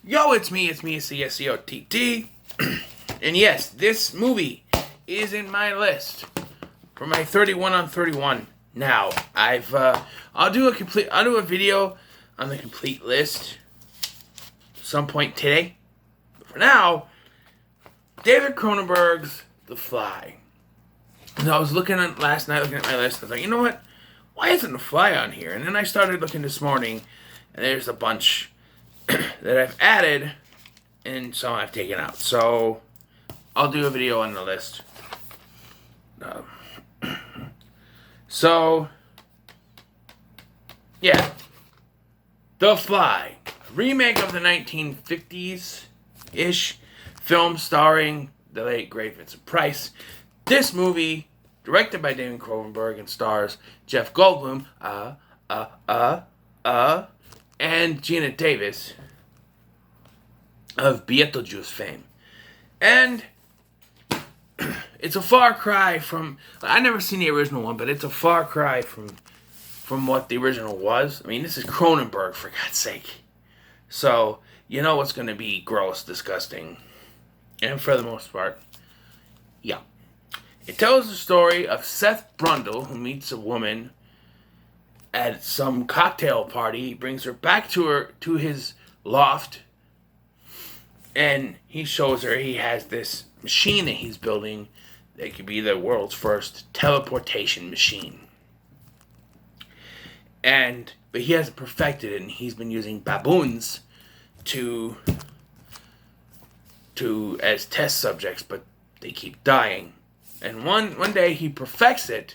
Yo, it's me, it's the SCOTT. And yes, this movie is in my list for my 31 on 31. Now, I'll do a video on the complete list some point today. But for now, David Cronenberg's The Fly. And I was looking at my list, I was like, you know what? Why isn't The Fly on here? And then I started looking this morning, and there's a bunch that I've added and some I've taken out. So I'll do a video on the list. So yeah, The Fly, a remake of the 1950s-ish film starring the late great Vincent Price. This movie, directed by David Cronenberg, and stars Jeff Goldblum, and Geena Davis of Beetlejuice fame. And it's a far cry from... I've never seen the original one, but it's a far cry from what the original was. I mean, this is Cronenberg, for God's sake. So, you know it's going to be gross, disgusting, and for the most part, yeah. It tells the story of Seth Brundle, who meets a woman at some cocktail party. He brings her back to his loft, and he shows her he has this machine that he's building that could be the world's first teleportation machine. But he hasn't perfected it, and he's been using baboons as test subjects, but they keep dying. And one day he perfects it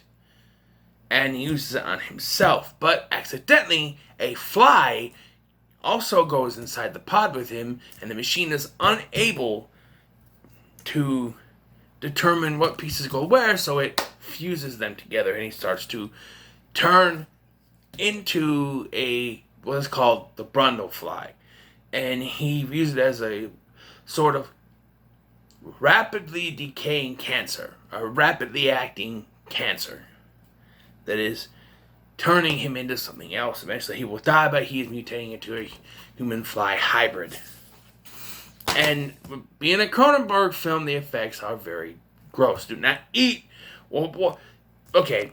and uses it on himself, but accidentally a fly also goes inside the pod with him, and the machine is unable to determine what pieces go where, so it fuses them together, and he starts to turn into what is called the Brundle fly. And he views it as a sort of rapidly decaying cancer, a rapidly acting cancer that is turning him into something else. Eventually he will die, but he is mutating into a human fly hybrid. And being a Cronenberg film, the effects are very gross. Do not eat. Okay.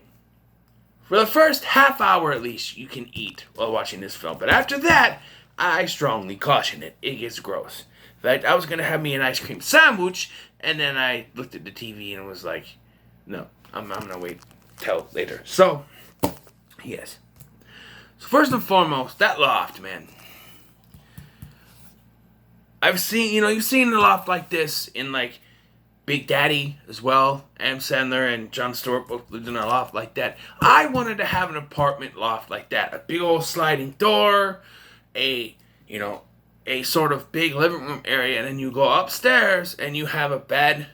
For the first half hour at least, you can eat while watching this film. But after that, I strongly caution it. It gets gross. In fact, I was going to have me an ice cream sandwich, and then I looked at the TV and was like, no, I'm going to wait till later. So, yes. So first and foremost, that loft, man. You've seen a loft like this in like Big Daddy as well. Adam Sandler and Jon Stewart both lived in a loft like that. I wanted to have an apartment loft like that. A big old sliding door, a sort of big living room area, and then you go upstairs and you have a bed,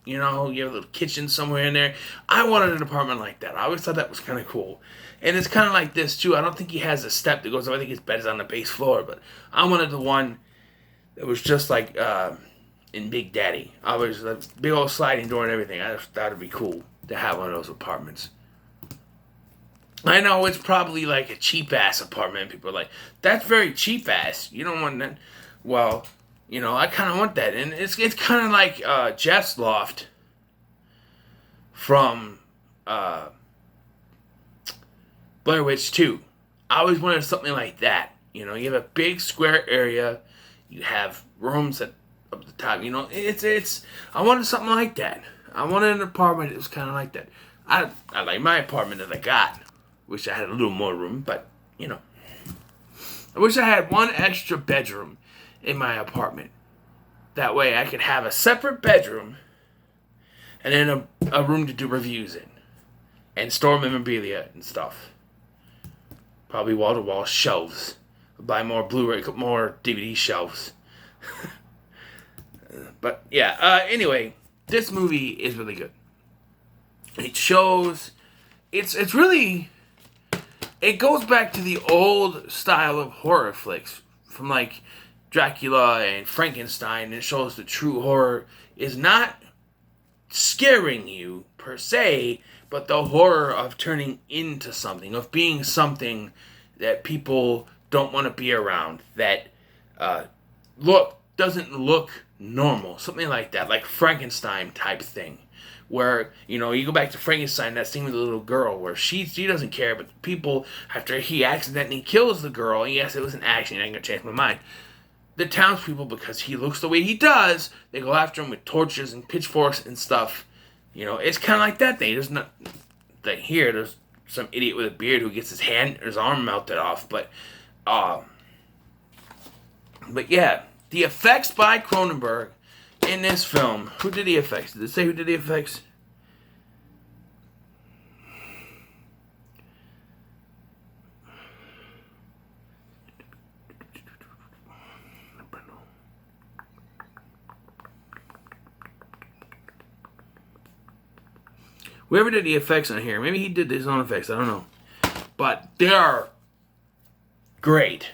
you have a little kitchen somewhere in there. I wanted an apartment like that. I always thought that was kind of cool. And it's kind of like this too. I don't think he has a step that goes up. I think his bed is on the base floor, but I wanted the one that was just like in Big Daddy. I was a big old sliding door and everything. I just thought it'd be cool to have one of those apartments. I know it's probably like a cheap-ass apartment. People are like, that's very cheap-ass. You don't want that. Well, I kind of want that. And it's kind of like Jeff's loft from Blair Witch 2. I always wanted something like that. You have a big square area. You have rooms up the top. I wanted something like that. I wanted an apartment that was kind of like that. I like my apartment that I got. Wish I had a little more room, but, I wish I had one extra bedroom in my apartment. That way I could have a separate bedroom and then a room to do reviews in. And store memorabilia and stuff. Probably wall-to-wall shelves. Buy more Blu-ray, more DVD shelves. But, yeah, anyway, this movie is really good. It shows... It's really... It goes back to the old style of horror flicks from like Dracula and Frankenstein, and it shows the true horror is not scaring you per se, but the horror of turning into something, of being something that people don't want to be around, that doesn't look normal. Something like that, like Frankenstein type thing. Where, you know, you go back to Frankenstein, that scene with the little girl, where she doesn't care, but people, after he accidentally kills the girl, yes, it was an accident, I ain't gonna change my mind. The townspeople, because he looks the way he does, they go after him with torches and pitchforks and stuff. You know, it's kind of like that thing. There's not, like here, there's some idiot with a beard who gets his arm melted off, but yeah, the effects by Cronenberg in this film. Who did the effects? Did it say who did the effects? Whoever did the effects on here, maybe he did his own effects, I don't know. But they are great.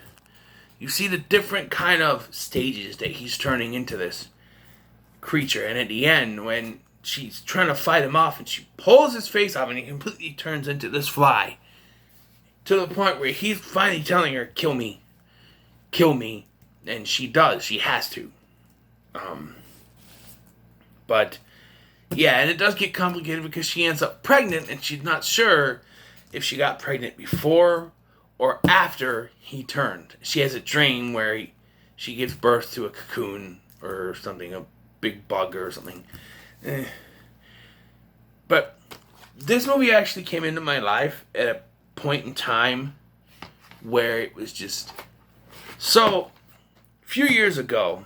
You see the different kind of stages that he's turning into this creature. And at the end, when she's trying to fight him off and she pulls his face off and he completely turns into this fly. To the point where he's finally telling her, kill me. Kill me. And she does. She has to. But yeah, and it does get complicated because she ends up pregnant and she's not sure if she got pregnant before or after he turned. She has a dream where she gives birth to a cocoon or something, a big bug or something. But this movie actually came into my life at a point in time where it was just... So, a few years ago,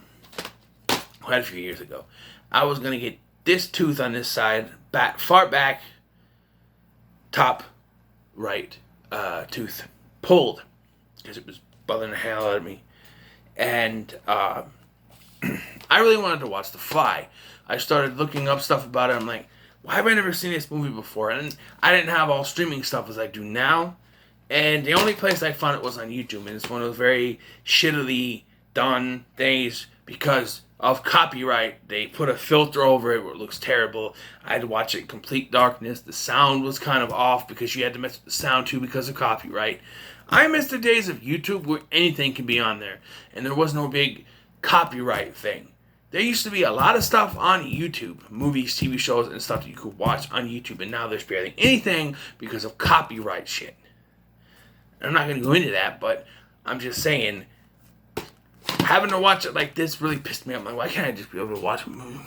I was going to get this tooth on this side, far back, top right tooth pulled because it was bothering the hell out of me. And I really wanted to watch The Fly. I started looking up stuff about it. I'm like, why have I never seen this movie before? And I didn't have all streaming stuff as I do now. And the only place I found it was on YouTube. And it's one of those very shittily done things because of copyright. They put a filter over it where it looks terrible. I had to watch it in complete darkness. The sound was kind of off because you had to mess with the sound too because of copyright. I miss the days of YouTube where anything can be on there. And there was no big copyright thing. There used to be a lot of stuff on YouTube, movies, TV shows, and stuff that you could watch on YouTube, and now there's barely anything because of copyright shit. I'm not going to go into that, but I'm just saying, having to watch it like this really pissed me off. I'm like, why can't I just be able to watch a movie?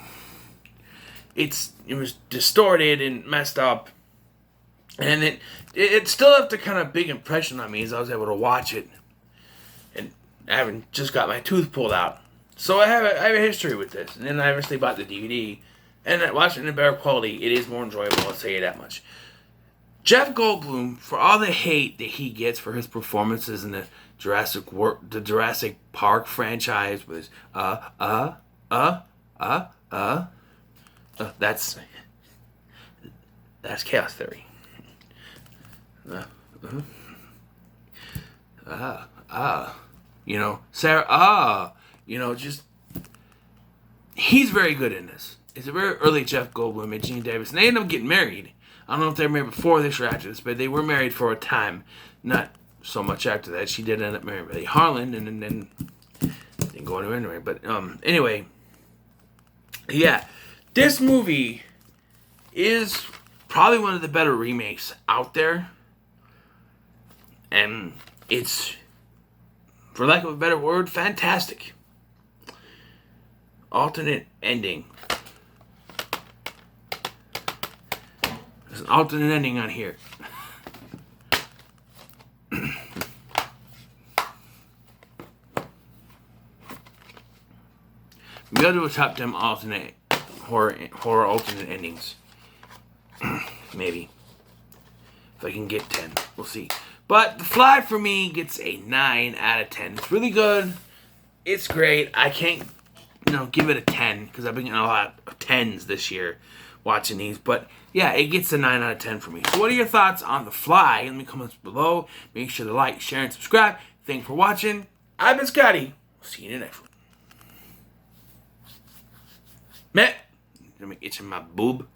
It was distorted and messed up, and it still left a kind of big impression on me as I was able to watch it, and I haven't just got my tooth pulled out. So I have a history with this, and then I eventually bought the DVD, and I watched it in a better quality. It is more enjoyable, I'll tell you that much. Jeff Goldblum, for all the hate that he gets for his performances in the Jurassic Park franchise, with that's Chaos Theory. Sarah, just, he's very good in this. It's a very early Jeff Goldblum and Gene Davis. And they ended up getting married. I don't know if they were married before this or after this, but they were married for a time. Not so much after that. She did end up marrying Buddy Harlan, and then didn't go anywhere anyway. But anyway, yeah, this movie is probably one of the better remakes out there. And it's, for lack of a better word, fantastic. Alternate ending. There's an alternate ending on here. We gotta do a top 10 alternate horror alternate endings. Maybe. If I can get 10. We'll see. But The Fly for me gets a 9 out of 10. It's really good. It's great. I can't, give it a 10 because I've been getting a lot of 10s this year watching these. But yeah, it gets a 9 out of 10 for me. So what are your thoughts on The Fly? In the comments below. Make sure to like, share, and subscribe. Thanks for watching. I've been Scotty. We'll see you in the next one. Matt, let me itch in my boob.